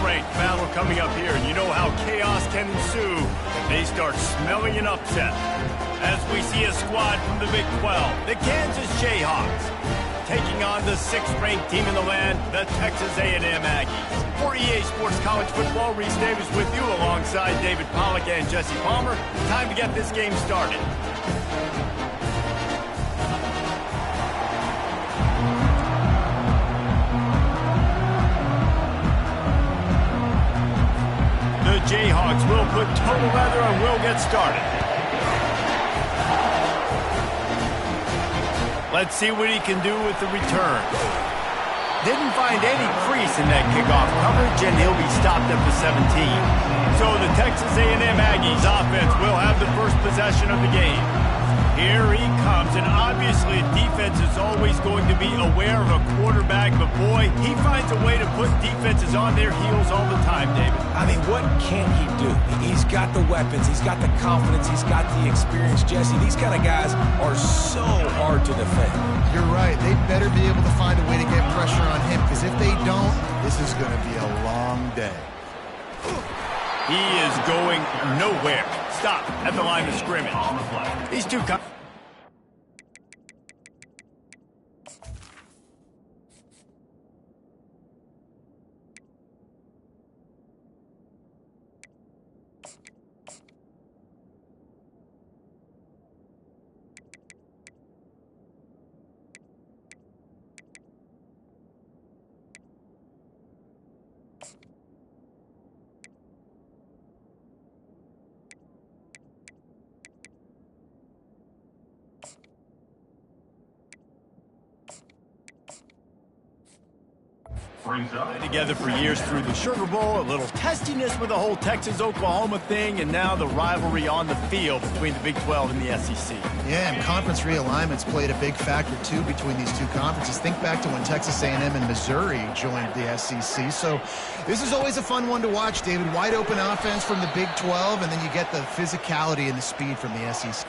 strength battle coming up here, and you know how chaos can ensue if they start smelling an upset. As we see a squad from the Big 12, the Kansas Jayhawks, taking on the 6th-ranked team in the land, the Texas A&M Aggies. For EA Sports College Football, Reese Davis with you alongside David Pollack and Jesse Palmer. Time to get this game started. The Jayhawks will put total leather and will get started. Let's see what he can do with the return. Didn't find any crease in that kickoff coverage, and he'll be stopped at the 17. So the Texas A&M Aggies offense will have the first possession of the game. Here he comes, and obviously defense is always going to be aware of a quarterback, but boy, he finds a way to put defenses on their heels all the time, David. I mean, what can he do? He's got the weapons, he's got the confidence, he's got the experience. Jesse, these kind of guys are so hard to defend. You're right. They better be able to find a way to get pressure on him, because if they don't, this is going to be a long day. He is going nowhere. Stop at the line of scrimmage. These two together for years through the Sugar Bowl, a little testiness with the whole Texas-Oklahoma thing, and now the rivalry on the field between the Big 12 and the SEC. Yeah, and conference realignments played a big factor, too, between these two conferences. Think back to when Texas A&M and Missouri joined the SEC. So this is always a fun one to watch, David. Wide open offense from the Big 12, and then you get the physicality and the speed from the SEC.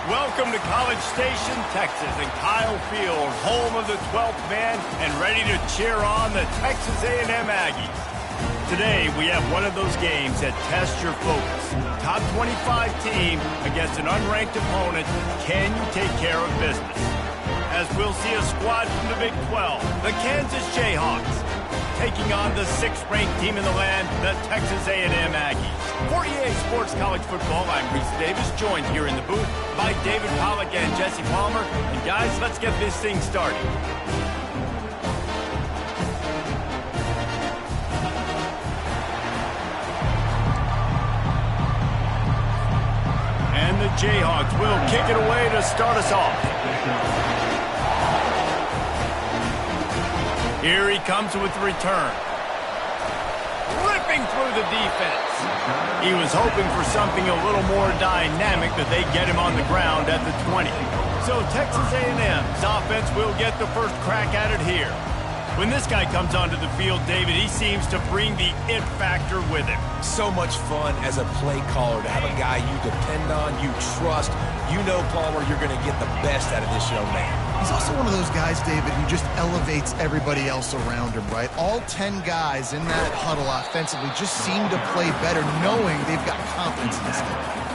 Welcome to College Station, Texas, and Kyle Field, home of the 12th man, and ready to cheer on the Texas A&M Aggies. Today, we have one of those games that tests your focus. Top 25 team against an unranked opponent. Can you take care of business? As we'll see a squad from the Big 12, the Kansas Jayhawks, taking on the 6th-ranked team in the land, the Texas A&M Aggies. For EA Sports College Football, I'm Reese Davis, joined here in the booth by David Pollack and Jesse Palmer. And guys, let's get this thing started. And the Jayhawks will kick it away to start us off. Here he comes with the return. Ripping through the defense. He was hoping for something a little more dynamic, but they get him on the ground at the 20. So Texas A&M's offense will get the first crack at it here. When this guy comes onto the field, David, he seems to bring the it factor with him. So much fun as a play caller to have a guy you depend on, you trust. You know, Palmer, you're going to get the best out of this young man. He's also one of those guys, David, who just elevates everybody else around him, right? All 10 guys in that huddle offensively just seem to play better knowing they've got confidence in this guy.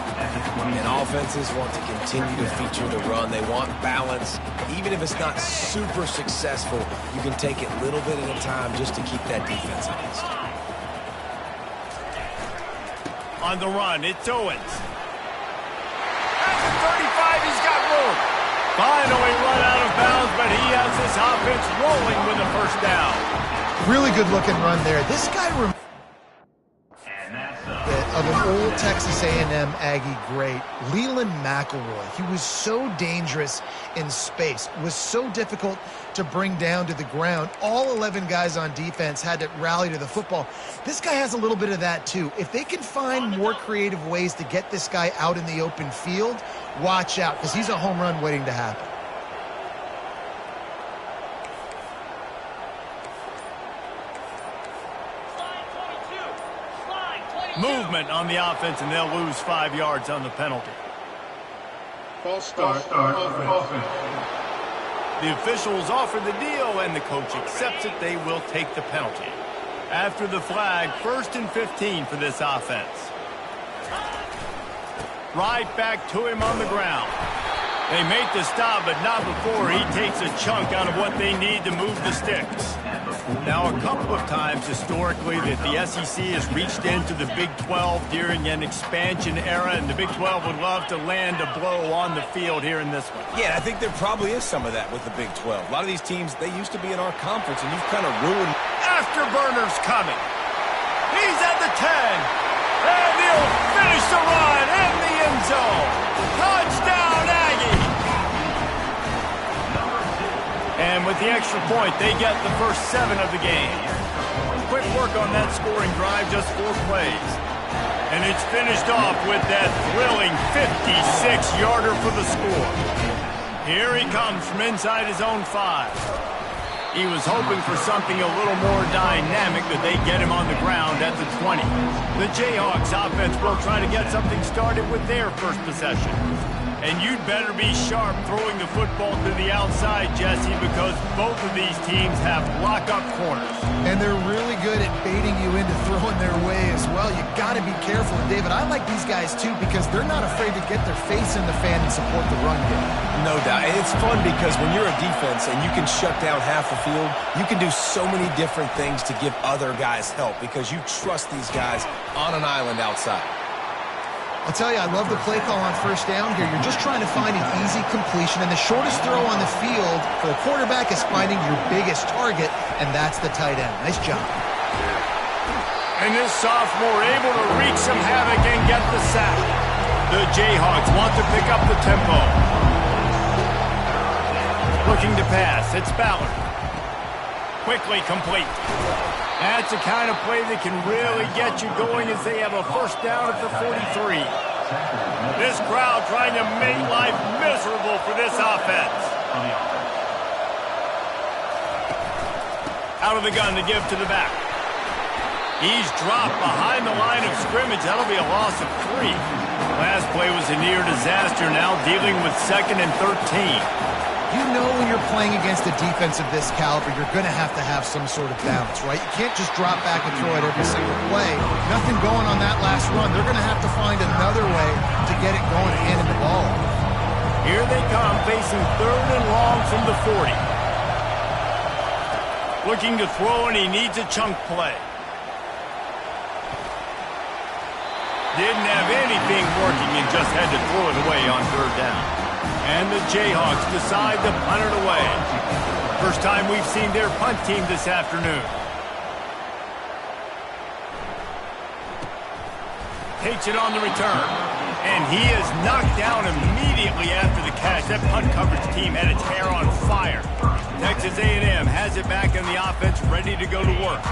And offenses want to continue to feature the run. They want balance. Even if it's not super successful, you can take it little bit at a time just to keep that defense honest. On the run, it's Owens. At the 35, he's got room. Finally run out of bounds, but he has this offense rolling with a first down. Really good looking run there. This guy of an old Texas A&M Aggie great, Leland McElroy. He was so dangerous in space, was so difficult to bring down to the ground. All 11 guys on defense had to rally to the football. This guy has a little bit of that too. If they can find more creative ways to get this guy out in the open field, watch out, because he's a home run waiting to happen. Movement on the offense, and they'll lose 5 yards on the penalty. False start offense. The officials offer the deal, and the coach accepts it. They will take the penalty. After the flag, 1st and 15 for this offense. Right back to him on the ground. They make the stop, but not before he takes a chunk out of what they need to move the sticks. Now, a couple of times historically that the SEC has reached into the Big 12 during an expansion era, and the Big 12 would love to land a blow on the field here in this one. Yeah, I think there probably is some of that with the Big 12. A lot of these teams, they used to be in our conference, and you've kind of ruined. Afterburner's coming. He's at the 10. And he'll finish the run in the end zone. Touchdown, Aggie. And with the extra point, they get the first 7 of the game. Quick work on that scoring drive, just 4 plays. And it's finished off with that thrilling 56-yarder for the score. Here he comes from inside his own 5. He was hoping for something a little more dynamic, but they get him on the ground at the 20. The Jayhawks offense will try to get something started with their first possession. And you'd better be sharp throwing the football to the outside, Jesse, because both of these teams have lock-up corners. And they're really good at baiting you into throwing their way as well. You got to be careful. And David, I like these guys too because they're not afraid to get their face in the fan and support the run game. No doubt. And it's fun because when you're a defense and you can shut down half the field, you can do so many different things to give other guys help because you trust these guys on an island outside. I'll tell you, I love the play call on first down here. You're just trying to find an easy completion, and the shortest throw on the field for the quarterback is finding your biggest target, and that's the tight end. Nice job. And this sophomore able to wreak some havoc and get the sack. The Jayhawks want to pick up the tempo. Looking to pass, it's Ballard. Quickly complete. That's the kind of play that can really get you going as they have a first down at the 43. This crowd trying to make life miserable for this offense. Out of the gun to give to the back. He's dropped behind the line of scrimmage. That'll be a loss of 3. Last play was a near disaster, now dealing with 2nd and 13. You know when you're playing against a defense of this caliber, you're going to have some sort of balance, right? You can't just drop back and throw it every single play. Nothing going on that last run. They're going to have to find another way to get it going and handing the ball off. Here they come, facing 3rd and long from the 40. Looking to throw, and he needs a chunk play. Didn't have anything working and just had to throw it away on 3rd down. And the Jayhawks decide to punt it away. First time we've seen their punt team this afternoon. Takes it on the return. And he is knocked down immediately after the catch. That punt coverage team had its hair on fire. Texas A&M has it back in the offense, ready to go to work.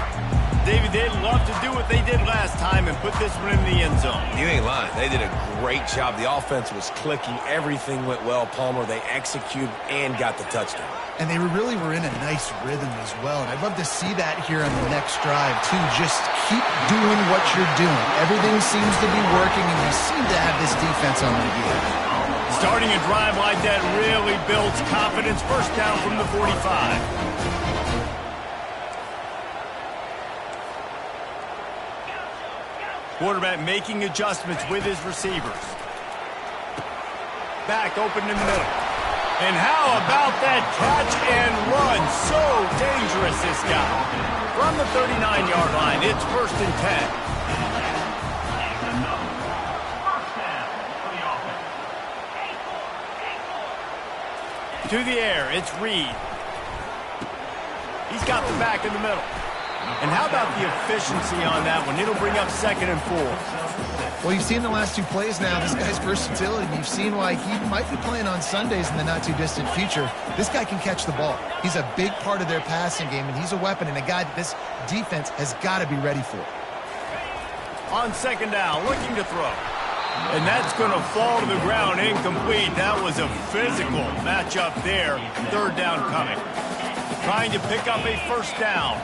David, they'd love to do what they did last time and put this one in the end zone. You ain't lying. They did a great job. The offense was clicking. Everything went well, Palmer. They executed and got the touchdown. And they really were in a nice rhythm as well. And I'd love to see that here on the next drive, too. Just keep doing what you're doing. Everything seems to be working, and you seem to have this defense on their heels. Starting a drive like that really builds confidence. First down from the 45. Quarterback making adjustments with his receivers. Back open in the middle. And how about that catch and run? So dangerous, this guy. From the 39-yard line, it's 1st and 10. To the air, it's Reed. He's got the back in the middle. And how about the efficiency on that one? It'll bring up 2nd and 4. Well, you've seen the last 2 plays now. This guy's versatility. You've seen why he might be playing on Sundays in the not-too-distant future. This guy can catch the ball. He's a big part of their passing game, and he's a weapon and a guy that this defense has got to be ready for. On 2nd down, looking to throw. And that's going to fall to the ground incomplete. That was a physical matchup there. 3rd down coming. Trying to pick up a 1st down.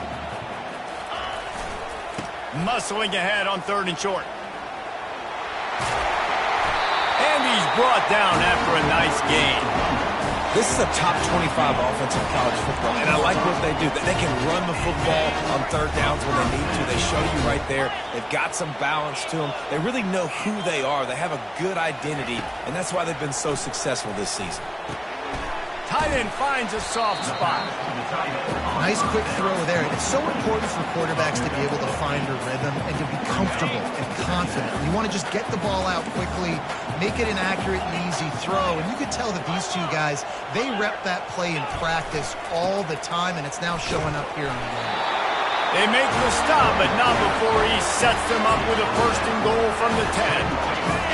Muscling ahead on 3rd and short. And he's brought down after a nice gain. This is a top 25 offense in college football, and I like what they do. They can run the football on 3rd downs when they need to. They show you right there. They've got some balance to them. They really know who they are. They have a good identity, and that's why they've been so successful this season. Tight end finds a soft spot. Nice quick throw there. It's so important for quarterbacks to be able to find a rhythm and to be comfortable and confident. You want to just get the ball out quickly, make it an accurate and easy throw. And you could tell that these 2 guys, they rep that play in practice all the time, and it's now showing up here in the game. They make the stop, but not before he sets them up with a 1st and goal from the 10.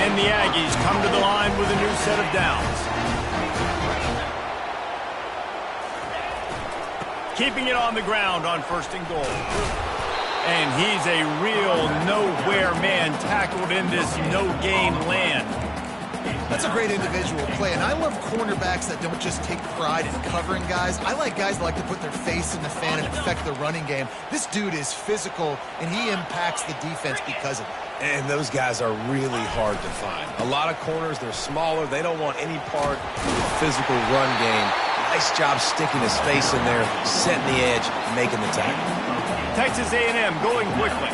And the Aggies come to the line with a new set of downs. Keeping it on the ground on 1st and goal. And he's a real nowhere man tackled in this no-game land. That's a great individual play, and I love cornerbacks that don't just take pride in covering guys. I like guys that like to put their face in the fan and affect the running game. This dude is physical, and he impacts the defense because of it. And those guys are really hard to find. A lot of corners, they're smaller. They don't want any part of the physical run game. Nice job sticking his face in there, setting the edge, making the tackle. Texas A&M going quickly.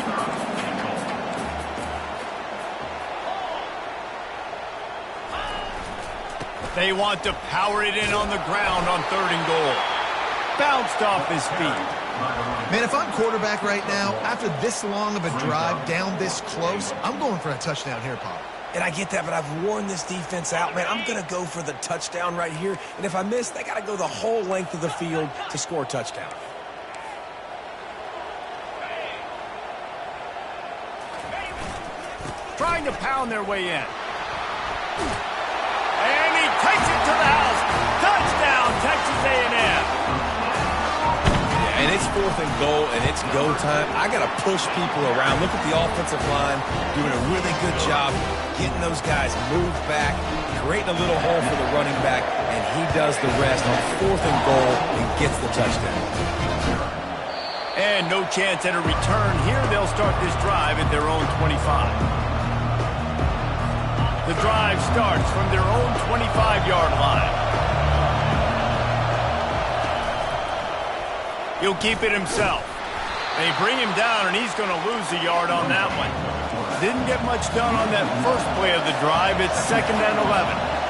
They want to power it in on the ground on 3rd and goal. Bounced off his feet. Man, if I'm quarterback right now, after this long of a drive down this close, I'm going for a touchdown here, Paul. And I get that, but I've worn this defense out, man. I'm going to go for the touchdown right here. And if I miss, they got to go the whole length of the field to score a touchdown. Trying to pound their way in. And he takes it to the house. Touchdown, Texas A&M. And it's 4th and goal, and it's go time. I got to push people around. Look at the offensive line doing a really good job getting those guys moved back, creating a little hole for the running back, and he does the rest on 4th and goal and gets the touchdown. And no chance at a return here. They'll start this drive at their own 25. The drive starts from their own 25-yard line. He'll keep it himself. They bring him down, and he's going to lose a yard on that one. Didn't get much done on that first play of the drive. It's 2nd and 11.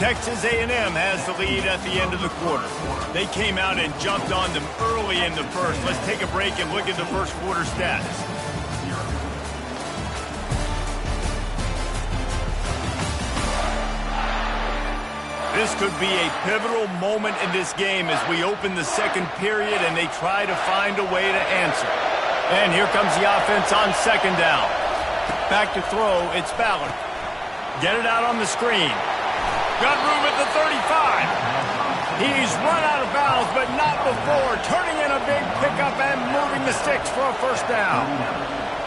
Texas A&M has the lead at the end of the quarter. They came out and jumped on them early in the first. Let's take a break and look at the first quarter stats. This could be a pivotal moment in this game as we open the second period and they try to find a way to answer. And here comes the offense on 2nd down. Back to throw, it's Ballard. Get it out on the screen. Got room at the 35. He's run out of bounds, but not before. Turning in a big pickup and moving the sticks for a first down.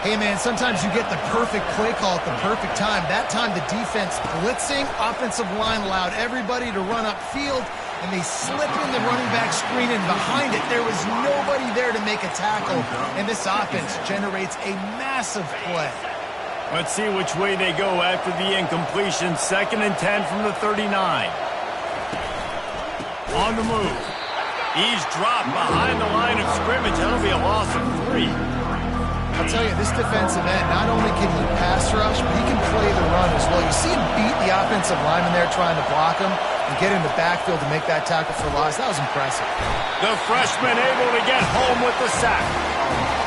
Hey, man, sometimes you get the perfect play call at the perfect time. That time the defense blitzing, offensive line allowed everybody to run upfield, and they slip in the running back screen, and behind it there was nobody there to make a tackle, and this offense generates a massive play. Let's see which way they go after the incompletion. 2nd and 10 from the 39. On the move. He's dropped behind the line of scrimmage. That'll be a loss of 3. I'll tell you, this defensive end, not only can he pass rush, but he can play the run as well. You see him beat the offensive lineman there trying to block him and get in the backfield to make that tackle for loss. That was impressive. The freshman able to get home with the sack.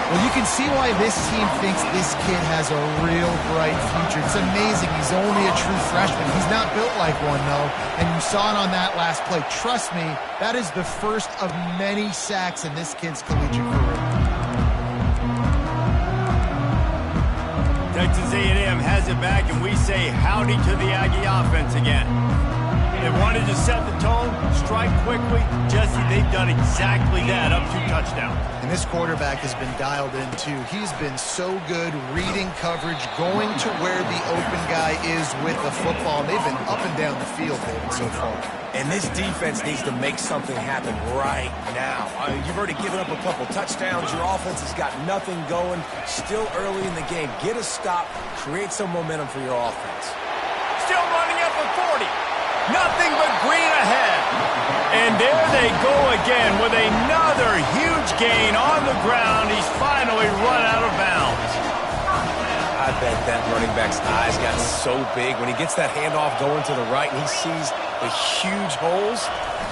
Well, you can see why this team thinks this kid has a real bright future. It's amazing. He's only a true freshman. He's not built like one, though, and you saw it on that last play. Trust me, that is the first of many sacks in this kid's collegiate career. Texas A&M has it back, and we say howdy to the Aggie offense again. They wanted to set the tone, strike quickly. Jesse, they've done exactly that, up 2 touchdowns. And this quarterback has been dialed in, too. He's been so good reading coverage, going to where the open guy is with the football. And they've been up and down the field, David, so far. And this defense needs to make something happen right now. You've already given up a couple touchdowns. Your offense has got nothing going. Still early in the game. Get a stop. Create some momentum for your offense. Still running at the 40. Nothing but green ahead. And there they go again with another huge gain on the ground. He's finally run out of bounds. I bet that running back's eyes got so big when he gets that handoff going to the right and he sees the huge holes.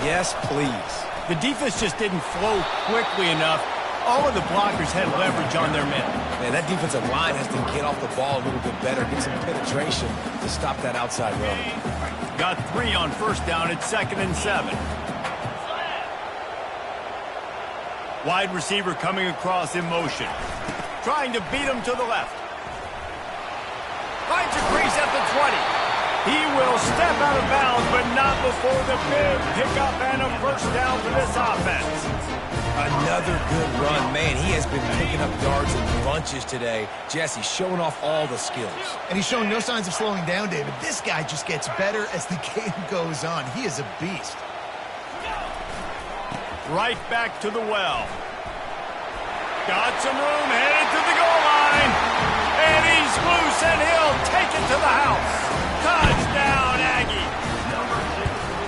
Yes, please. The defense just didn't flow quickly enough. All of the blockers had leverage on their men. Man, that defensive line has to get off the ball a little bit better, get some penetration to stop that outside run. Got 3 on first down. It's 2nd and 7. Wide receiver coming across in motion. Trying to beat him to the left. Finds a crease at the 20. He will step out of bounds, but not before the big pickup and a first down for this offense. Another good run. Man, he has been picking up yards in bunches today. Jesse showing off all the skills. And he's showing no signs of slowing down, David. This guy just gets better as the game goes on. He is a beast. Right back to the well. Got some room, headed to the goal line. And he's loose, and he'll take it to the house. Touchdown, Aggie.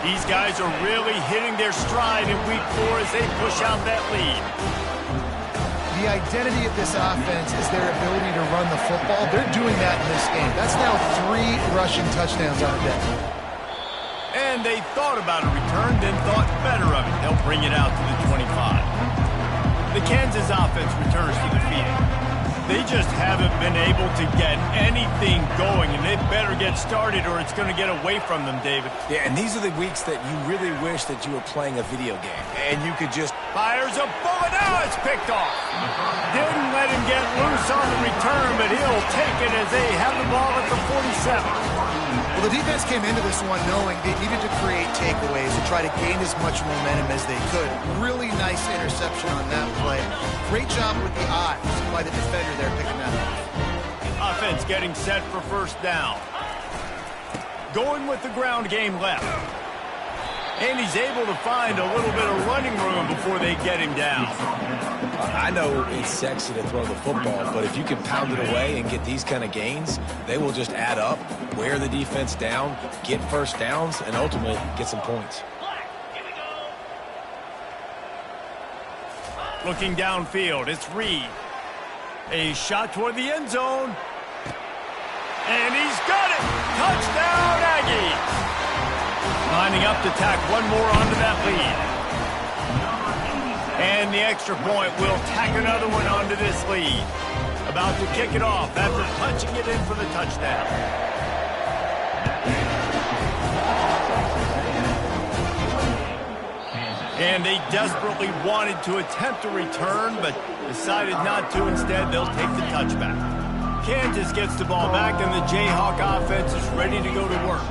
These guys are really hitting their stride in week 4 as they push out that lead. The identity of this offense is their ability to run the football. They're doing that in this game. That's now 3 rushing touchdowns on a day. And they thought about a return, then thought better of it. They'll bring it out to the 25. The Kansas offense returns to the field. They just haven't been able to get anything going, and they better get started or it's going to get away from them, David. Yeah, and these are the weeks that you really wish that you were playing a video game, and you could just... Fires a bullet. Now it's picked off. Didn't let him get loose on the return, but he'll take it as they have the ball at the 47. Well, the defense came into this one knowing they needed to create takeaways and try to gain as much momentum as they could. Really nice interception on that play. Great job with the eyes by the defender there picking that up. Offense getting set for first down. Going with the ground game left. And he's able to find a little bit of running room before they get him down. I know it's sexy to throw the football, but if you can pound it away and get these kind of gains, they will just add up, wear the defense down, get first downs, and ultimately get some points. Looking downfield, it's Reed. A shot toward the end zone. And he's got it! Touchdown, Aggies! Lining up to tack one more onto that lead. And the extra point will tack another one onto this lead. About to kick it off after punching it in for the touchdown. And they desperately wanted to attempt a return, but decided not to. Instead, they'll take the touchback. Kansas gets the ball back, and the Jayhawk offense is ready to go to work.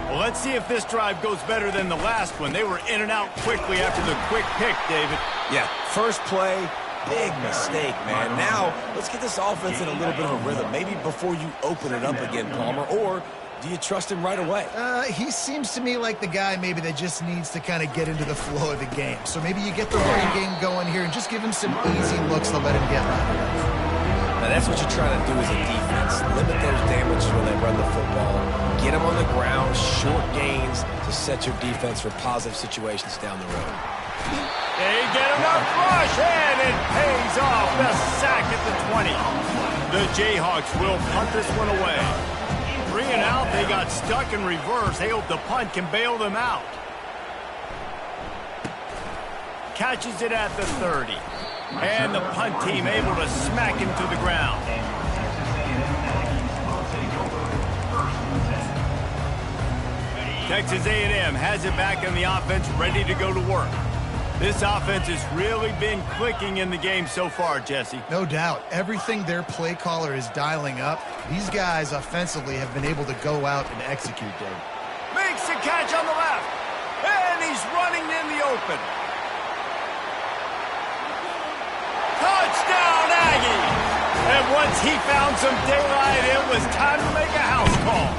Well, let's see if this drive goes better than the last one. They were in and out quickly after the quick pick, David. Yeah, first play, big mistake, man. Now, let's get this offense in a little bit of a rhythm. Maybe before you open it up again, Palmer, or do you trust him right away? He seems to me like the guy maybe that just needs to kind of get into the flow of the game. So maybe you get the running game going here and just give him some easy looks to let him get right. Now, that's what you're trying to do as a defense. Limit those damages when they run the football. Get them on the ground, short gains to set your defense for positive situations down the road. They get enough rush, and it pays off. The sack at the 20. The Jayhawks will punt this one away. 3 and out, they got stuck in reverse. They hope the punt can bail them out. Catches it at the 30. And the punt team able to smack him to the ground. Texas A&M has it back in the offense, ready to go to work. This offense has really been clicking in the game so far, Jesse. No doubt. Everything their play caller is dialing up, these guys offensively have been able to go out and execute, Dave. Makes the catch on the left. And he's running in the open. Touchdown, Aggie! And once he found some daylight, it was time to make a house call.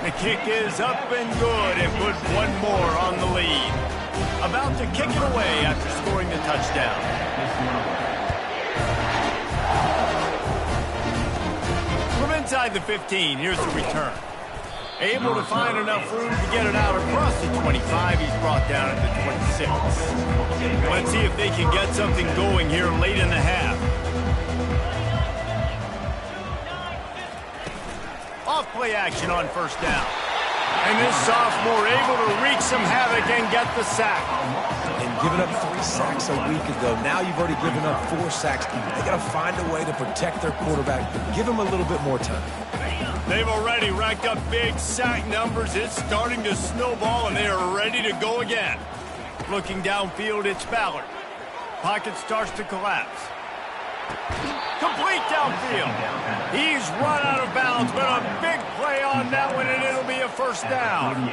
The kick is up and good and put one more on the lead. About to kick it away after scoring the touchdown. From inside the 15, here's the return. Able to find enough room to get it out across the 25. He's brought down at the 26. Let's see if they can get something going here late in the half. Off-play action on first down. And this sophomore able to wreak some havoc and get the sack. And giving up 3 sacks a week ago, now you've already given up 4 sacks. They got to find a way to protect their quarterback. Give him a little bit more time. They've already racked up big sack numbers. It's starting to snowball, and they are ready to go again. Looking downfield, it's Ballard. Pocket starts to collapse. Complete downfield. He's run out of bounds, but a big play on that one, and it'll be a first down.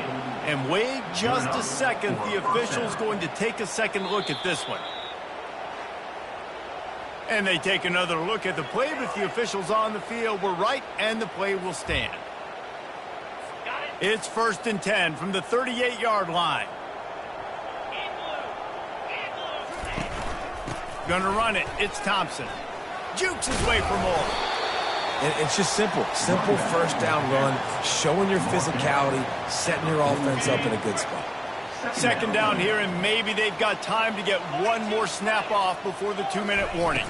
And wait just a second. The official's going to take a second look at this one. And they take another look at the play, but the officials on the field were right, and the play will stand. It's 1st and 10 from the 38-yard line. Gonna run it. It's Thompson. Jukes his way for more. And it's just simple. Simple first down run, showing your physicality, setting your offense up in a good spot. 2nd down here, and maybe they've got time to get one more snap off before the 2-minute warning.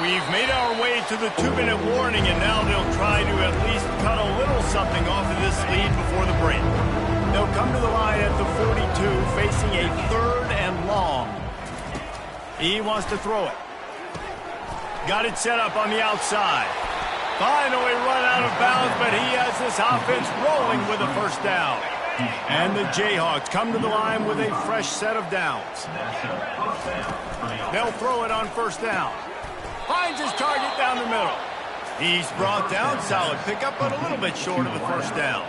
We've made our way to the 2-minute warning, and now they'll try to at least cut a little something off of this lead before the break. They'll come to the line at the 42, facing a 3rd and long. He wants to throw it. Got it set up on the outside. Finally run out of bounds, but he has this offense rolling with a first down. And the Jayhawks come to the line with a fresh set of downs. They'll throw it on first down. Finds his target down the middle. He's brought down. Solid pickup, but a little bit short of the first down.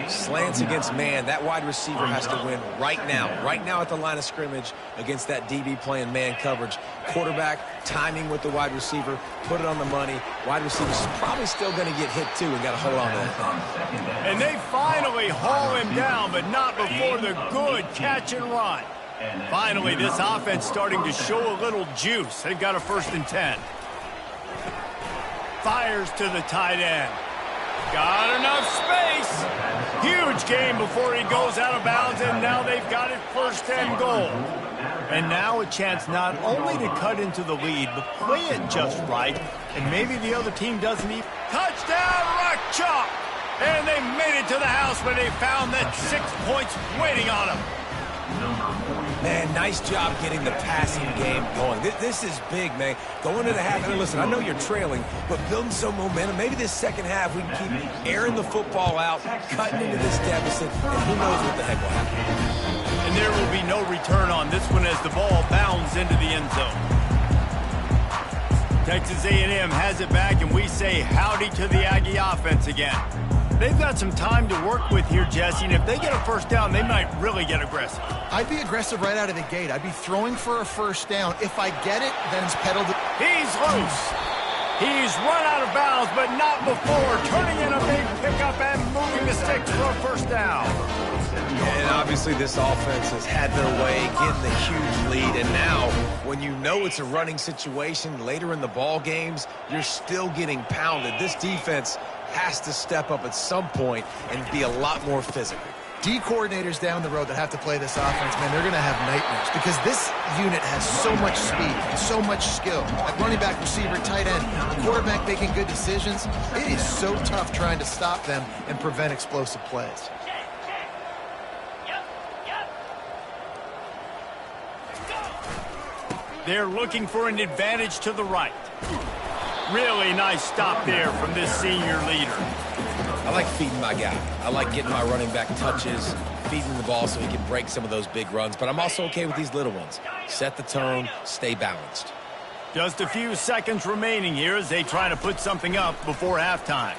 Slants against man, that wide receiver has to win right now at the line of scrimmage against that DB playing man coverage. Quarterback, timing with the wide receiver, put it on the money. Wide receiver's probably still going to get hit too and got to hold on to that. And they finally haul him down, but not before the good catch and run. Finally, this offense starting to show a little juice. They've got a 1st and 10. Fires to the tight end. Got enough space. Huge game before he goes out of bounds, and now they've got it 1st and goal. And now a chance not only to cut into the lead, but play it just right, and maybe the other team doesn't even. Touchdown, Rock Chalk! And they made it to the house where they found that 6 points waiting on them. Man, nice job getting the passing game going. This is big, man. Going into the half, and listen, I know you're trailing, but building some momentum. Maybe this second half we can keep airing the football out, cutting into this deficit, and who knows what the heck will happen. And there will be no return on this one as the ball bounds into the end zone. Texas A&M has it back, and we say howdy to the Aggie offense again. They've got some time to work with here, Jesse, and if they get a 1st down, they might really get aggressive. I'd be aggressive right out of the gate. I'd be throwing for a 1st down. If I get it, then it's pedaled. He's loose. He's run out of bounds, but not before turning in a big pickup and moving the sticks for a 1st down. And obviously this offense has had their way, getting the huge lead. And now, when you know it's a running situation later in the ball games, you're still getting pounded. This defense has to step up at some point and be a lot more physical. D coordinators down the road that have to play this offense, man, they're going to have nightmares because this unit has so much speed and so much skill. At running back, receiver, tight end, the quarterback making good decisions. It is so tough trying to stop them and prevent explosive plays. They're looking for an advantage to the right. Really nice stop there from this senior leader. I like feeding my guy. I like getting my running back touches, feeding the ball so he can break some of those big runs. But I'm also okay with these little ones. Set the tone, stay balanced. Just a few seconds remaining here as they try to put something up before halftime.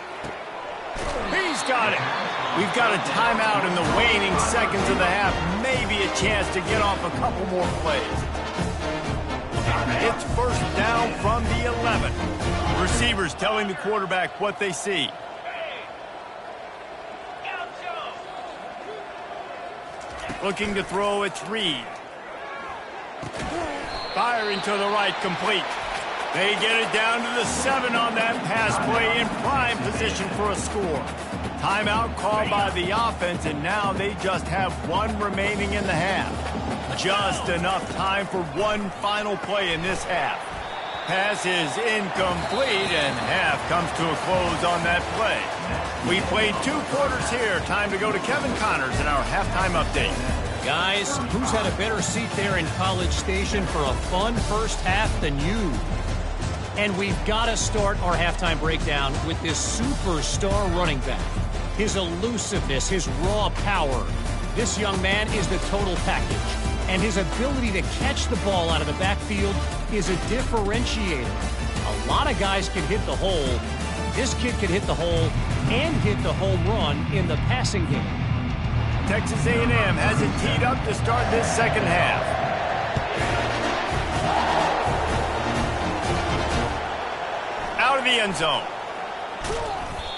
He's got it. We've got a timeout in the waning seconds of the half. Maybe a chance to get off a couple more plays. It's 1st down from the 11. Receivers telling the quarterback what they see. Looking to throw, it's Reed. Firing to the right, complete. They get it down to the 7 on that pass play in prime position for a score. Timeout called by the offense, and now they just have 1 remaining in the half. Just enough time for one final play in this half. Pass is incomplete, and half comes to a close on that play. We played 2 quarters here. Time to go to Kevin Connors in our halftime update. Guys, who's had a better seat there in College Station for a fun first half than you? And we've got to start our halftime breakdown with this superstar running back. His elusiveness, his raw power. This young man is the total package. And his ability to catch the ball out of the backfield is a differentiator. A lot of guys can hit the hole. This kid can hit the hole and hit the home run in the passing game. Texas A&M has it teed up to start this second half. Out of the end zone.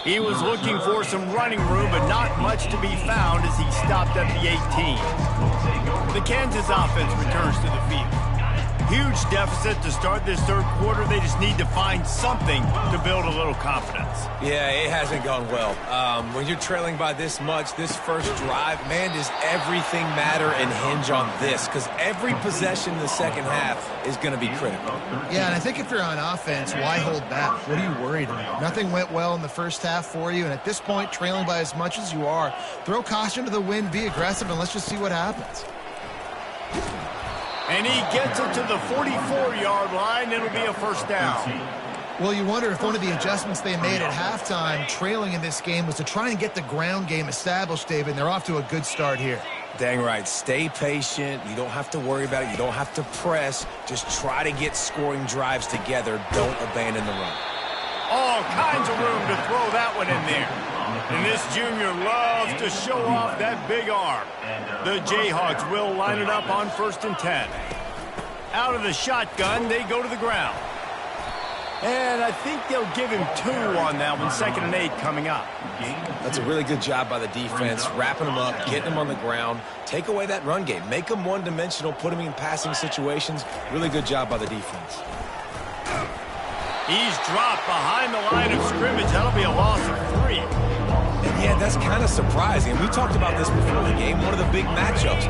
He was looking for some running room, but not much to be found as he stopped at the 18. The Kansas offense returns to the field. Huge deficit to start this third quarter. They just need to find something to build a little confidence. Yeah, it hasn't gone well. When you're trailing by this much, this first drive, man, does everything matter and hinge on this? Because every possession in the second half is going to be critical. Yeah, and I think if you're on offense, why hold back? What are you worried about? Nothing went well in the first half for you, and at this point, trailing by as much as you are, throw caution to the wind, be aggressive, and let's just see what happens. And he gets it to the 44-yard line. It'll be a first down. Well, you wonder if one of the adjustments they made at halftime, trailing in this game, was to try and get the ground game established, David. They're off to a good start here. Dang right. Stay patient. You don't have to worry about it. You don't have to press. Just try to get scoring drives together. Don't abandon the run. All kinds of room to throw that one in there. And this junior loves to show off that big arm. The Jayhawks will line it up on 1st and 10. Out of the shotgun, they go to the ground. And I think they'll give him 2 on that one. 2nd and 8 coming up. That's a really good job by the defense, wrapping them up, getting them on the ground. Take away that run game. Make them one-dimensional, put them in passing situations. Really good job by the defense. He's dropped behind the line of scrimmage. That'll be a loss of 3. And yeah, that's kind of surprising. We talked about this before the game. One of the big matchups.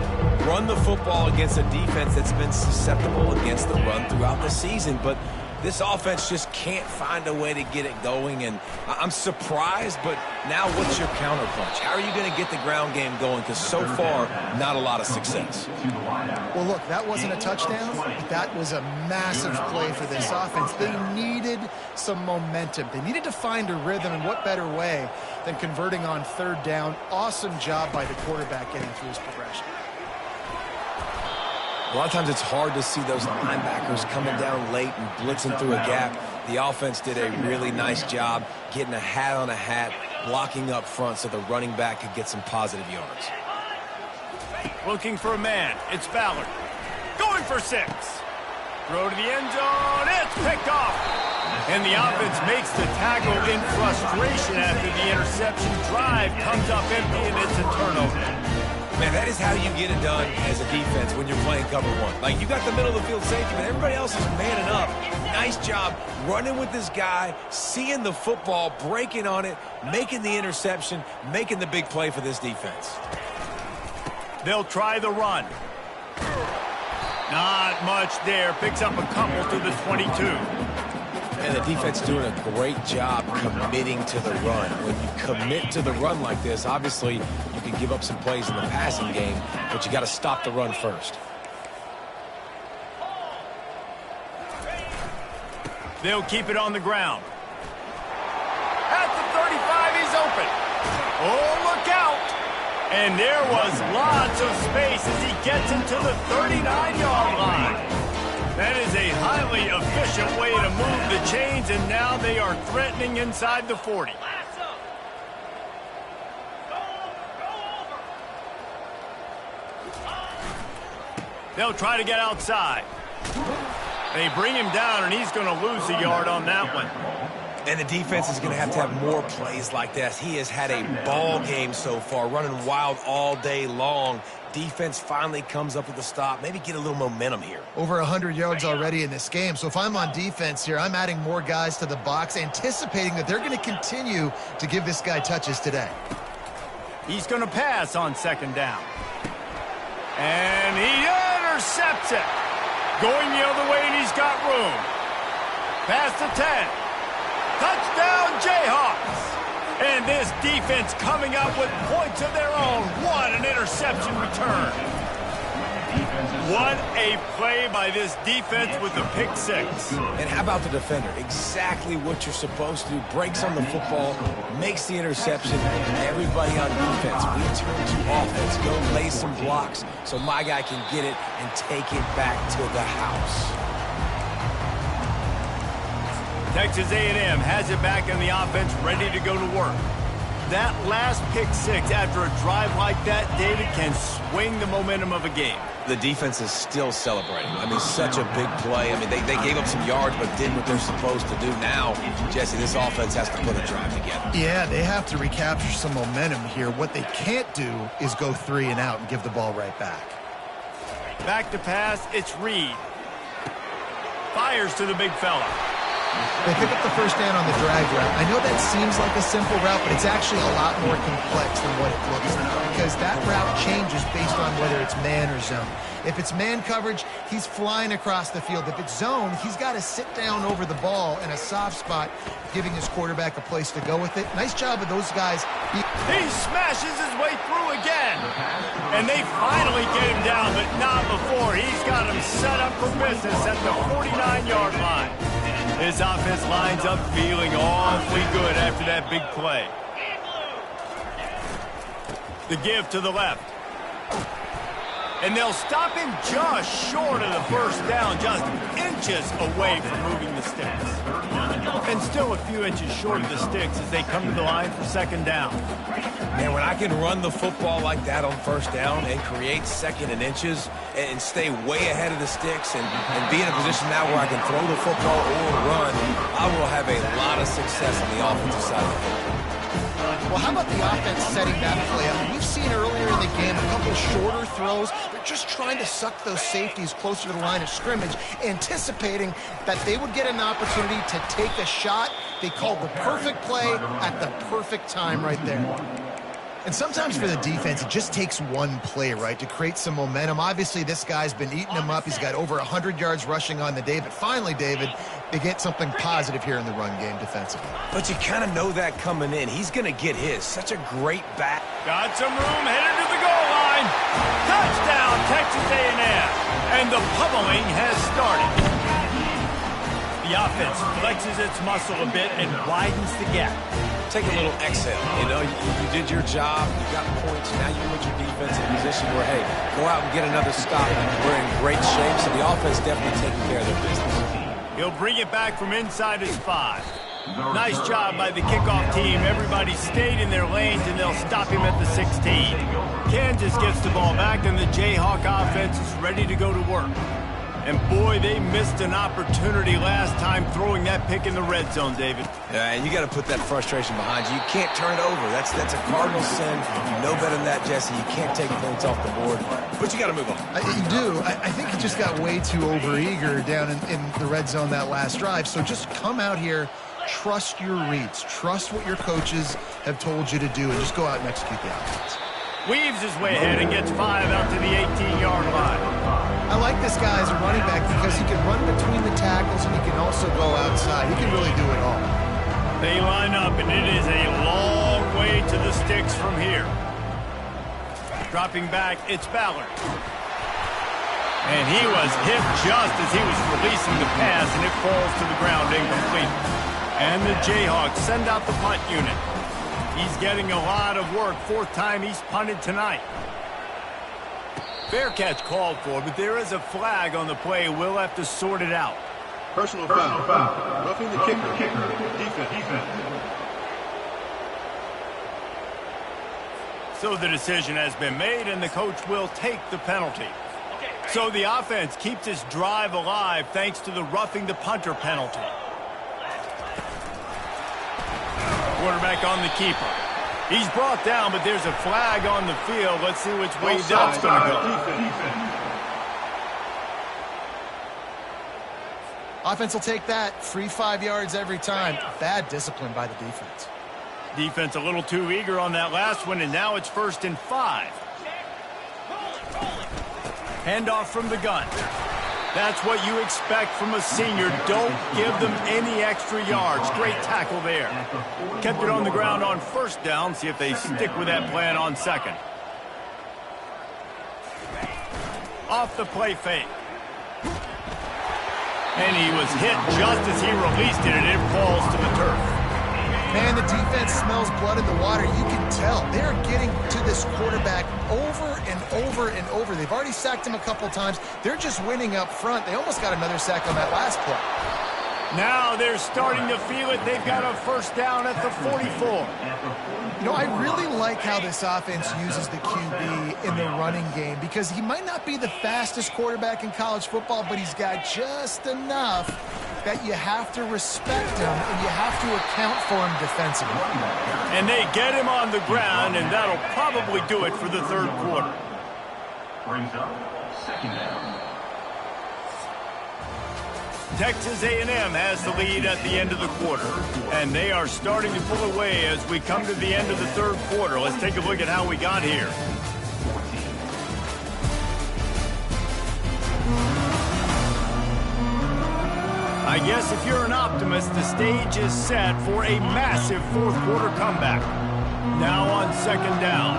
Run the football against a defense that's been susceptible against the run throughout the season. But this offense just can't find a way to get it going, and I'm surprised, but now what's your counterpunch? How are you going to get the ground game going? Because so far, not a lot of success. Well, look, that wasn't a touchdown, but that was a massive play for this offense. They needed some momentum. They needed to find a rhythm, and what better way than converting on 3rd down. Awesome job by the quarterback getting through his progression. A lot of times it's hard to see those linebackers coming down late and blitzing through a gap. The offense did a really nice job getting a hat on a hat, blocking up front so the running back could get some positive yards. Looking for a man. It's Ballard. Going for 6. Throw to the end zone. It's picked off. And the offense makes the tackle in frustration after the interception. Drive comes up empty, and it's a turnover. Man, that is how you get it done as a defense when you're playing cover 1. Like, you got the middle of the field safety, but everybody else is manning up. Nice job running with this guy, seeing the football, breaking on it, making the interception, making the big play for this defense. They'll try the run. Not much there. Picks up a couple to the 22. And the defense doing a great job committing to the run. When you commit to the run like this, obviously you can give up some plays in the passing game, but you got to stop the run first. They'll keep it on the ground. At the 35, he's open. Oh, look out. And there was lots of space as he gets into the 39-yard line. That is a highly efficient way to move the chains, and now they are threatening inside the 40. They'll try to get outside. They bring him down, and he's going to lose a yard on that one. And the defense is going to have more plays like this. He has had a ball game so far, running wild all day long. Defense finally comes up with a stop. Maybe get a little momentum here. Over 100 yards already in this game. So if I'm on defense here, I'm adding more guys to the box, anticipating that they're going to continue to give this guy touches today. He's going to pass on 2nd down. And he intercepts it. Going the other way, and he's got room. Past the 10. Touchdown, Jayhawks. And this defense coming up with points of their own. What an interception return. What a play by this defense with the pick 6. And how about the defender? Exactly what you're supposed to do. Breaks on the football, makes the interception. Everybody on defense, we turn to offense. Go lay some blocks so my guy can get it and take it back to the house. Texas A&M has it back in the offense, ready to go to work. That last pick 6 after a drive like that, David, can swing the momentum of a game. The defense is still celebrating. I mean, such a big play. I mean, they gave up some yards but did what they're supposed to do. Now, Jesse, this offense has to put a drive together. Yeah, they have to recapture some momentum here. What they can't do is go 3 and out and give the ball right back. Back to pass, it's Reed. Fires to the big fella. They pick up the 1st down on the drag route. I know that seems like a simple route, but it's actually a lot more complex than what it looks like, because that route changes based on whether it's man or zone. If it's man coverage, he's flying across the field. If it's zone, he's got to sit down over the ball in a soft spot, giving his quarterback a place to go with it. Nice job of those guys. He smashes his way through again. And they finally get him down, but not before. He's got him set up for business at the 49-yard line. His offense lines up feeling awfully good after that big play. The give to the left. And they'll stop him just short of the first down, just inches away from moving the sticks. And still a few inches short of the sticks as they come to the line for second down. Man, when I can run the football like that on first down and create second and inches and stay way ahead of the sticks and be in a position now where I can throw the football or run, I will have a lot of success on the offensive side of the football. Well, how about the offense setting that play up? We've seen earlier in the game a couple shorter throws. They're just trying to suck those safeties closer to the line of scrimmage, anticipating that they would get an opportunity to take a shot. They called the perfect play at the perfect time right there. And sometimes for the defense, it just takes one play, right, to create some momentum. Obviously, this guy's been eating them up. He's got over 100 yards rushing on the day. But finally, David, they get something positive here in the run game defensively. But you kind of know that coming in. He's going to get his. Such a great back. Got some room, headed to the goal line. Touchdown, Texas A&M. And the pummeling has started. The offense flexes its muscle a bit and widens the gap. Take a little exhale. You know, you did your job. You got points. Now you put your defense in a position where, hey, go out and get another stop. We're in great shape, so the offense definitely taking care of their business. He'll bring it back from inside his 5. Nice job by the kickoff team. Everybody stayed in their lanes, and they'll stop him at the 16. Kansas gets the ball back, and the Jayhawk offense is ready to go to work. And, boy, they missed an opportunity last time throwing that pick in the red zone, David. Yeah, and you got to put that frustration behind you. You can't turn it over. That's a cardinal sin. You know better than that, Jesse. You can't take points off the board. But you got to move on. You do. I think he just got way too overeager down in the red zone that last drive. So just come out here, trust your reads, trust what your coaches have told you to do, and just go out and execute the offense. Weaves his way ahead and gets 5 out to the 18-yard line. I like this guy as a running back because he can run between the tackles and he can also go outside. He can really do it all. They line up, and it is a long way to the sticks from here. Dropping back, it's Ballard. And he was hit just as he was releasing the pass, and it falls to the ground incomplete. And the Jayhawks send out the punt unit. He's getting a lot of work. 4th time he's punted tonight. Fair catch called for, but there is a flag on the play. We'll have to sort it out. Personal foul. Roughing the kicker. Defense. So the decision has been made, and the coach will take the penalty. So the offense keeps its drive alive thanks to the roughing the punter penalty. Quarterback on the keeper. He's brought down, but there's a flag on the field. Let's see which way that's going to go. Offense will take that. Free 5 yards every time. Bad discipline by the defense. Defense a little too eager on that last one, and now it's 1st and 5. Handoff from the gun. That's what you expect from a senior. Don't give them any extra yards. Great tackle there. Kept it on the ground on 1st down. See if they stick with that plan on 2nd. Off the play fake. And he was hit just as he released it, and it falls to the turf. Man, the defense smells blood in the water. You can tell. They're getting to this quarterback over and over and over. They've already sacked him a couple times. They're just winning up front. They almost got another sack on that last play. Now they're starting to feel it. They've got a 1st down at the 44. You know, I really like how this offense uses the QB in the running game because he might not be the fastest quarterback in college football, but he's got just enough that you have to respect him and you have to account for him defensively. And they get him on the ground, and that'll probably do it for the 3rd quarter. Brings up 2nd down. Texas A&M has the lead at the end of the quarter, and they are starting to pull away as we come to the end of the 3rd quarter. Let's take a look at how we got here. I guess if you're an optimist, the stage is set for a massive 4th quarter comeback. Now on 2nd down.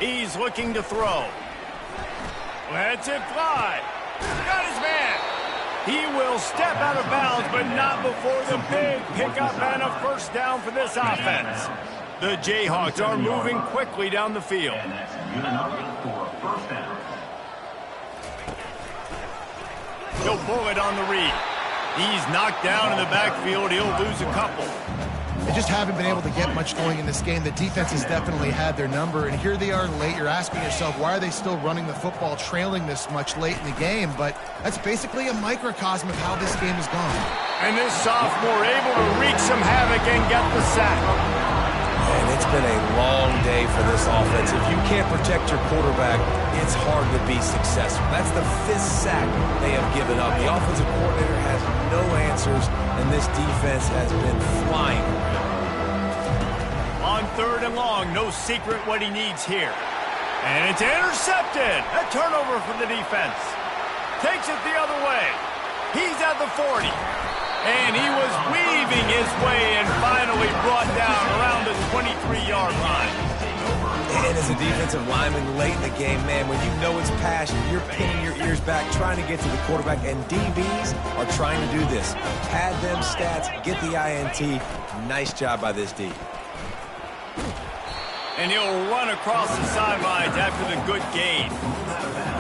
He's looking to throw. Lets it fly. Got his man. He will step out of bounds, but not before the big pickup and a 1st down for this offense. The Jayhawks are moving quickly down the field. And that's good enough for a first down. He'll pull it on the read. He's knocked down in the backfield. He'll lose a couple. They just haven't been able to get much going in this game. The defense has definitely had their number, and here they are late. You're asking yourself, why are they still running the football, trailing this much late in the game? But that's basically a microcosm of how this game has gone. And this sophomore able to wreak some havoc and get the sack. And it's been a long day for this offense. If you can't protect your quarterback, it's hard to be successful. That's the 5th sack they have given up. The offensive coordinator has no answers, and this defense has been flying around. On 3rd and long, no secret what he needs here. And it's intercepted. A turnover for the defense. Takes it the other way. He's at the 40. And he was weaving his way and finally brought down around the 23-yard line. And as a defensive lineman late in the game, man, when you know it's passion, you're pinning your ears back, trying to get to the quarterback, and DBs are trying to do this. Pad them stats, get the INT. Nice job by this D. And he'll run across the sidelines after the good gain.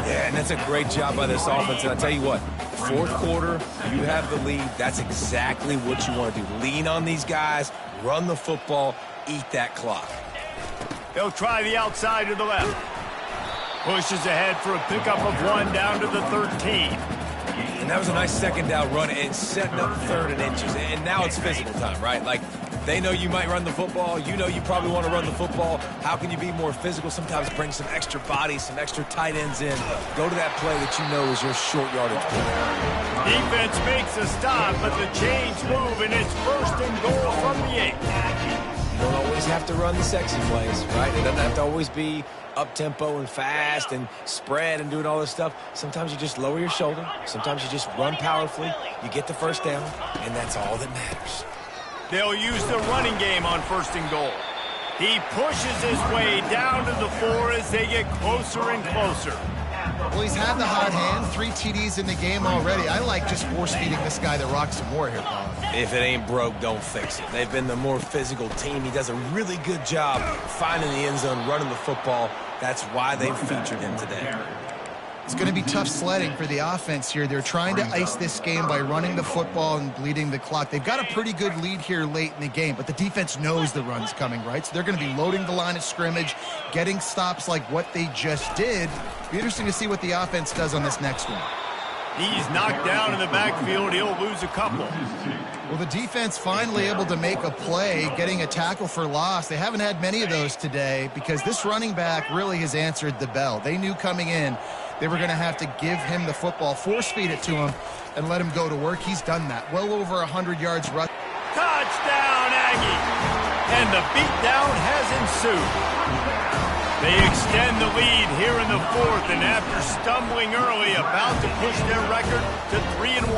Yeah, and that's a great job by this offense. And I tell you what, 4th quarter, you have the lead. That's exactly what you want to do. Lean on these guys, run the football, eat that clock. They'll try the outside to the left. Pushes ahead for a pickup of 1 down to the 13. And that was a nice 2nd down run and setting up 3rd and inches. And now it's physical time, right? Like, they know you might run the football. You know you probably want to run the football. How can you be more physical? Sometimes bring some extra bodies, some extra tight ends in. Go to that play that you know is your short yardage play. Defense makes a stop, but the chains move, and it's 1st and goal from the 8. You don't always have to run the sexy plays, right? It doesn't have to always be up-tempo and fast and spread and doing all this stuff. Sometimes you just lower your shoulder. Sometimes you just run powerfully. You get the 1st down, and that's all that matters. They'll use the running game on 1st and goal. He pushes his way down to the 4 as they get closer and closer. Well, he's had the hot hand, 3 TDs in the game already. I like just force-feeding this guy the rock some more here, Bob. If it ain't broke, don't fix it. They've been the more physical team. He does a really good job finding the end zone, running the football. That's why they've featured him today. It's going to be tough sledding for the offense here. They're trying to ice this game by running the football and bleeding the clock. They've got a pretty good lead here late in the game, but the defense knows the run's coming, right? So they're going to be loading the line of scrimmage, getting stops like what they just did. Be interesting to see what the offense does on this next one. He's knocked down in the backfield. He'll lose a couple. Well, the defense finally able to make a play, getting a tackle for loss. They haven't had many of those today because this running back really has answered the bell. They knew coming in they were going to have to give him the football, force-feed it to him, and let him go to work. He's done that. Well over 100 yards rush. Touchdown, Aggie! And the beatdown has ensued. They extend the lead here in the 4th, and after stumbling early, about to push their record to 3-1.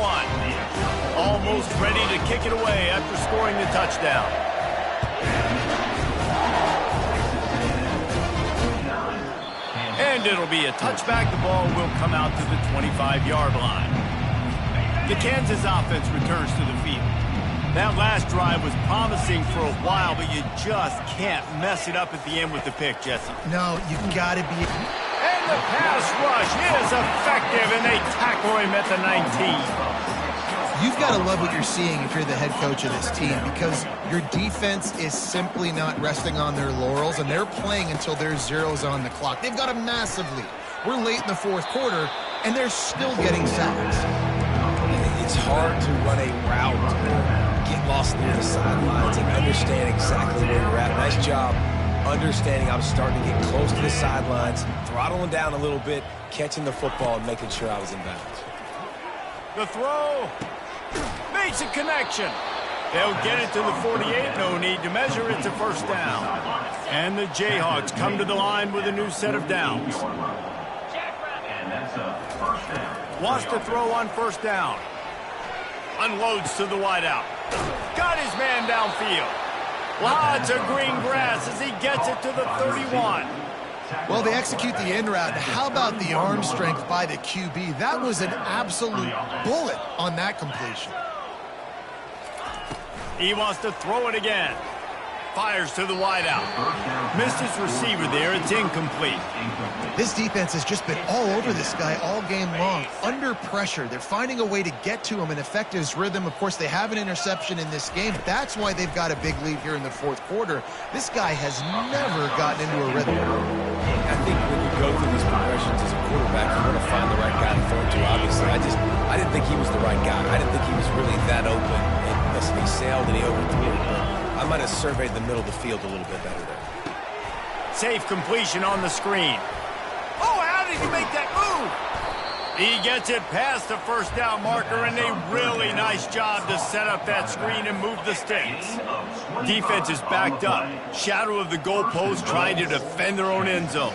Almost ready to kick it away after scoring the touchdown. And it'll be a touchback. The ball will come out to the 25-yard line. The Kansas offense returns to the field. That last drive was promising for a while, but you just can't mess it up at the end with the pick, Jesse. No, you got to be. And the pass rush is effective, and they tackle him at the 19. You've got to love what you're seeing if you're the head coach of this team, because your defense is simply not resting on their laurels, and they're playing until there's zeros on the clock. They've got a massive lead. We're late in the 4th quarter, and they're still getting sacks. It's hard to run a route, get lost near the sidelines, and understand exactly where you're at. Nice job understanding I'm starting to get close to the sidelines, throttling down a little bit, catching the football, and making sure I was in bounds. The throw makes a connection. They'll get it to the 48. No need to measure. It's a 1st down. And the Jayhawks come to the line with a new set of downs. And that's a 1st down. Wants to throw on 1st down. Unloads to the wideout. Got his man downfield. Lots of green grass as he gets it to the 31. Well, they execute the in route. How about the arm strength by the QB? That was an absolute bullet on that completion. He wants to throw it again. fires to the wideout. Missed his receiver there. It's incomplete. This defense has just been all over this guy all game long. Under pressure. They're finding a way to get to him and affect his rhythm. Of course, they have an interception in this game. That's why they've got a big lead here in the fourth quarter. This guy has never gotten into a rhythm. I think when you go through these progressions as a quarterback, you want to find the right guy to throw to. Obviously, I didn't think he was the right guy. I didn't think he was really that open. And listen, he sailed and he overthrew it. I might have surveyed the middle of the field a little bit better there. Safe completion on the screen. Oh, how did he make that move? He gets it past the first down marker, and a really nice job to set up that screen and move the sticks. Defense is backed up. Shadow of the goalpost trying to defend their own end zone.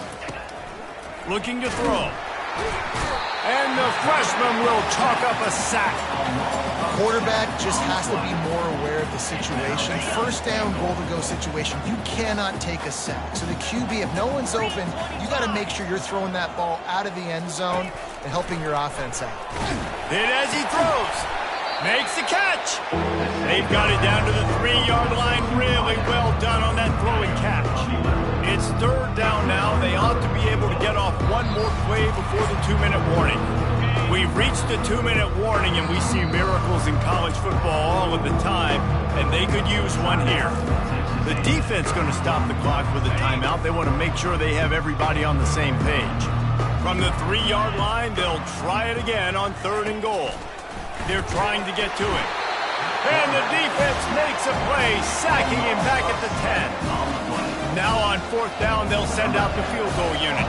Looking to throw. And the freshman will chalk up a sack. Quarterback just has to be more aware of the situation. First down, goal-to-go situation. You cannot take a sack. So the QB, if no one's open, you got to make sure you're throwing that ball out of the end zone and helping your offense out. Hit as he throws. Makes the catch. They've got it down to the 3-yard line. Really well done on that throw and catch. It's third down now. They ought to be able to get off one more play before the 2-minute warning. We've reached the 2-minute warning, and we see miracles in college football all of the time, and they could use one here. The defense going to stop the clock with a timeout. They want to make sure they have everybody on the same page. From the 3-yard line, they'll try it again on 3rd and goal. They're trying to get to it. And the defense makes a play, sacking him back at the 10. Now on 4th down, they'll send out the field goal unit.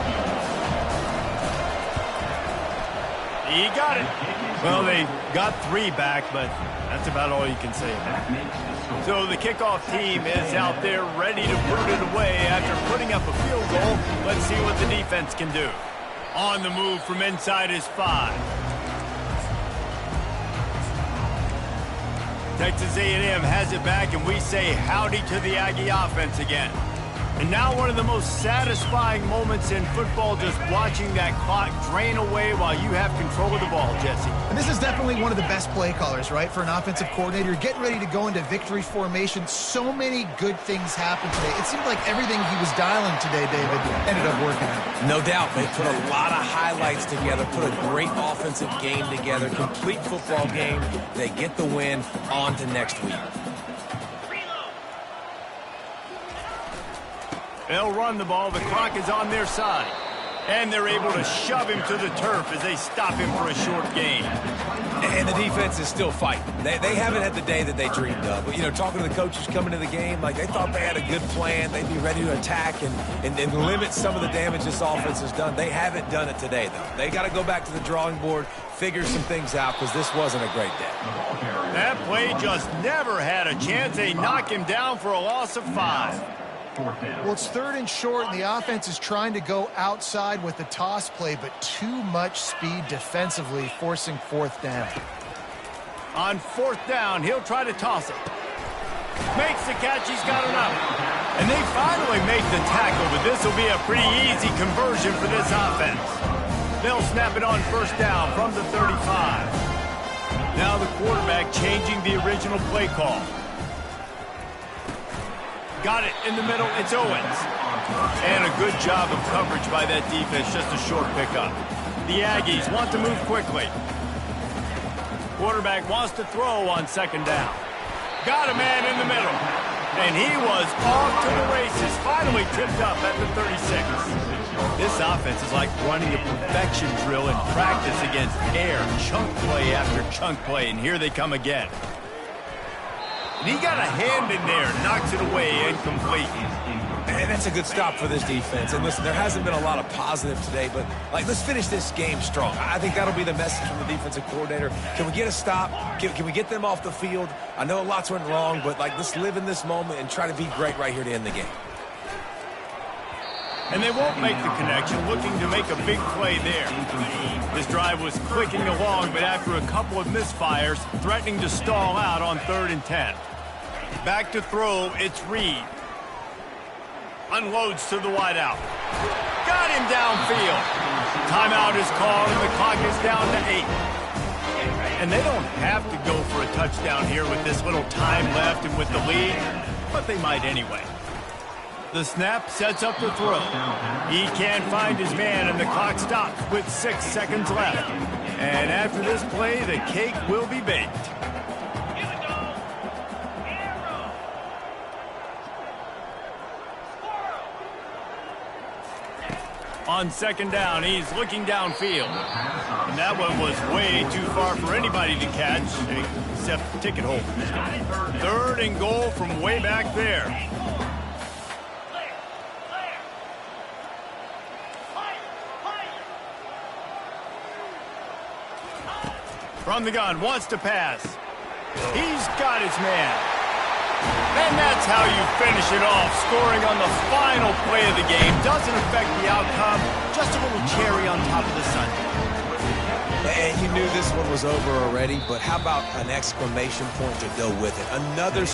He got it. Well, they got 3 back, but that's about all you can say about it. So the kickoff team is out there ready to boot it away after putting up a field goal. Let's see what the defense can do. On the move from inside his 5. Texas A&M has it back, and we say howdy to the Aggie offense again. And now one of the most satisfying moments in football, just watching that clock drain away while you have control of the ball, Jesse. And this is definitely one of the best play callers, right, for an offensive coordinator. You're getting ready to go into victory formation. So many good things happened today. It seemed like everything he was dialing today, David, ended up working out. No doubt. They put a lot of highlights together, put a great offensive game together, complete football game. They get the win. On to next week. They'll run the ball. The clock is on their side. And they're able to shove him to the turf as they stop him for a short gain. And the defense is still fighting. They haven't had the day that they dreamed of. But, you know, talking to the coaches coming to the game, like they thought they had a good plan. They'd be ready to attack and limit some of the damage this offense has done. They haven't done it today, though. They got to go back to the drawing board, figure some things out, because this wasn't a great day. That play just never had a chance. They knock him down for a loss of 5. Well, it's 3rd and short, and the offense is trying to go outside with the toss play, but too much speed defensively, forcing 4th down. On 4th down, he'll try to toss it. Makes the catch. He's got enough. And they finally make the tackle, but this will be a pretty easy conversion for this offense. They'll snap it on 1st down from the 35. Now the quarterback changing the original play call. Got it in the middle. It's Owens. And a good job of coverage by that defense. Just a short pickup. The Aggies want to move quickly. Quarterback wants to throw on 2nd down. Got a man in the middle. And he was off to the races. Finally tipped up at the 36. This offense is like running a perfection drill in practice against air. Chunk play after chunk play. And here they come again. And he got a hand in there, knocks it away, incomplete. And that's a good stop for this defense. And listen, there hasn't been a lot of positive today, but like, let's finish this game strong. I think that'll be the message from the defensive coordinator. Can we get a stop? Can we get them off the field? I know lots went wrong, but like, let's live in this moment and try to be great right here to end the game. And they won't make the connection, looking to make a big play there. This drive was clicking along, but after a couple of misfires, threatening to stall out on 3rd and 10. Back to throw, it's Reed. Unloads to the wideout. Got him downfield. Timeout is called, and the clock is down to 8. And they don't have to go for a touchdown here with this little time left and with the lead. but they might anyway. The snap sets up the throw. He can't find his man, and the clock stops with 6 seconds left. And after this play, the cake will be baked. On second down, he's looking downfield. And that one was way too far for anybody to catch, except ticket holders. 3rd and goal from way back there. From the gun, wants to pass. He's got his man. And that's how you finish it off. Scoring on the final play of the game doesn't affect the outcome. Just a little cherry on top of the sundae. And you knew this one was over already, but how about an exclamation point to go with it? Another